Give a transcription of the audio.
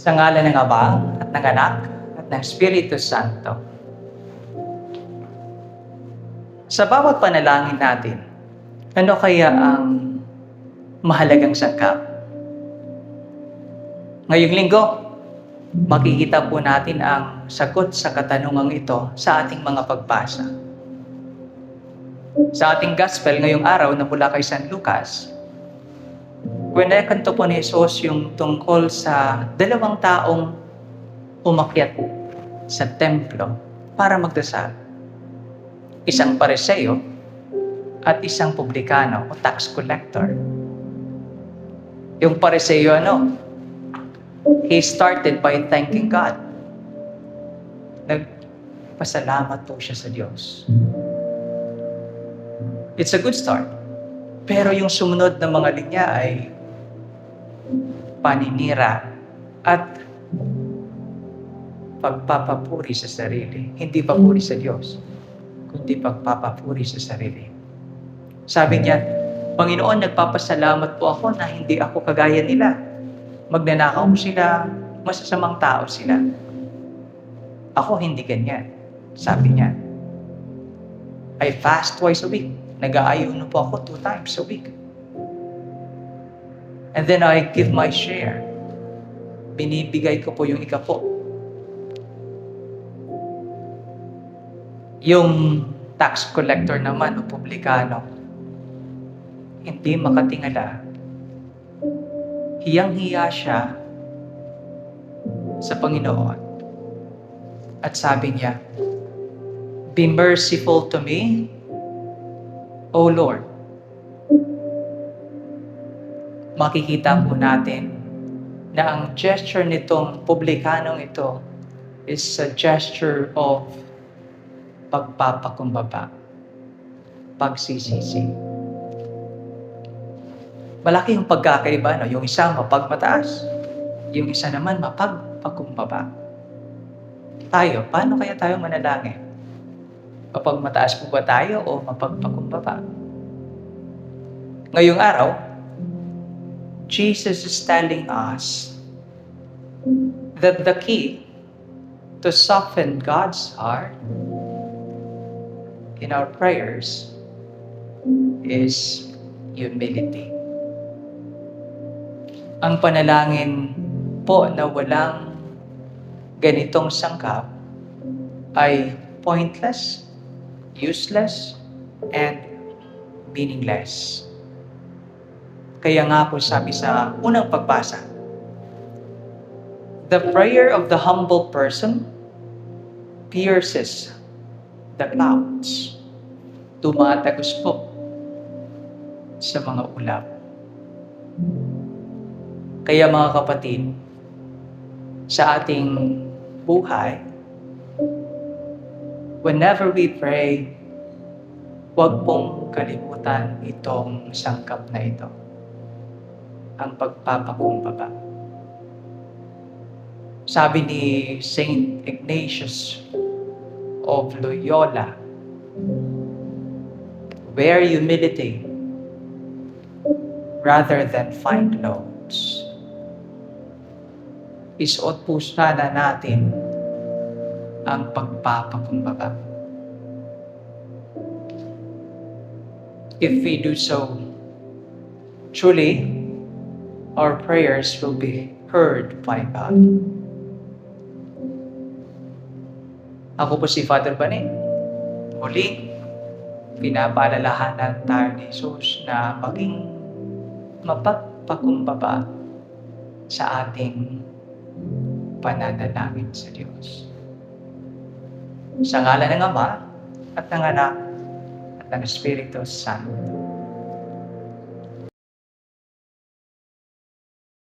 Sa ngalan ng Ama, at ng Anak, at ng Espiritu Santo. Sa bawat panalangin natin, ano kaya ang mahalagang sangkap? Ngayong linggo, makikita po natin ang sagot sa katanungang ito sa ating mga pagbasa. Sa ating gospel ngayong araw na mula kay San Lucas, kwento po ni Jesus yung tungkol sa dalawang taong umakyat sa templo para magdasal. Isang Pariseo at isang publikano o tax collector. Yung Pariseo he started by thanking God. Nagpasalamat po siya sa Diyos. It's a good start. Pero yung sumunod na mga linya ay paninira at pagpapapuri sa sarili. Hindi papuri sa Diyos, kundi pagpapapuri sa sarili. Sabi niya, Panginoon, nagpapasalamat po ako na hindi ako kagaya nila. Magnanakaw sila, masasamang tao sila. Ako hindi ganyan. Sabi niya, I fast twice a week. Nag-aayuno po ako 2 times a week. And then I give my share. Binibigay ko po yung ikapo. Yung tax collector naman o publikano, hindi makatingala. Hiyang-hiya siya sa Panginoon. At sabi niya, Be merciful to me, O Lord. Makikita po natin na ang gesture nitong publikanong ito is a gesture of pagpapakumbaba, pagsisisi. Malaki yung pagkakaiba, no? Yung isa mapagmataas, yung isa naman mapagpakumbaba. Tayo, paano kaya tayo manalangin? Mapagmataas po ba tayo o mapagpakumbaba? Ngayong araw, Jesus is telling us that the key to soften God's heart in our prayers is humility. Ang panalangin po na walang ganitong sangkap ay pointless, useless, and meaningless. Kaya nga po sabi sa unang pagbasa, the prayer of the humble person pierces the clouds. Tumatagos po sa mga ulap. Kaya mga kapatid, sa ating buhay, whenever we pray, huwag pong kalimutan itong sangkap na ito, ang pagpapakumbaba. Sabi ni Saint Ignatius of Loyola, wear humility rather than fine clothes. Isuot po sana natin ang pagpapakumbaba. If we do so, truly, our prayers will be heard by God. Ako po si Father Banin. Muli, pinapaalalahanan tayo ni Jesus na maging mapagpakumbaba sa ating pananalangin sa Diyos. Sa ngalan ng Ama, at ng Anak, at ng Espiritu Santo.